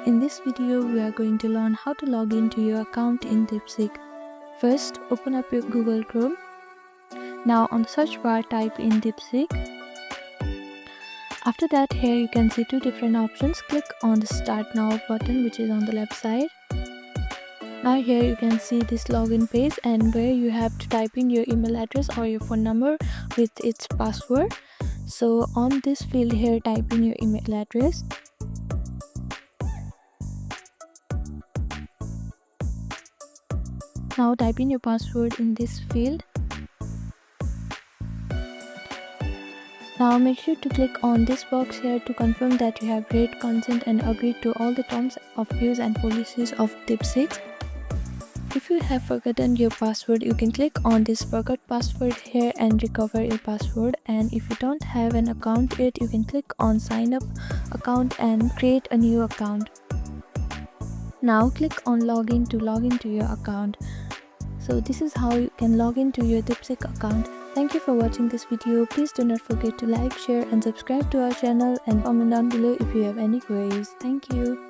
In this video, we are going to learn how to log into your account in DeepSeek. First, open up your Google Chrome. Now on the search bar, type in DeepSeek. After that, here you can see two different options. Click on the Start Now button, which is on the left side. Now here you can see this login page, and where you have to type in your email address or your phone number with its password. So on this field here, type in your email address. Now type in your password in this field. Now make sure to click on this box here to confirm that you have read, consent and agreed to all the terms of use and policies of DeepSeek. If you have forgotten your password, you can click on this forgot password here and recover your password. And if you don't have an account yet, you can click on sign up account and create a new account. Now click on login to log into your account. So this is how you can log into your DeepSeek account. Thank you for watching this video. Please do not forget to like, share and subscribe to our channel, and comment down below if you have any queries. Thank you.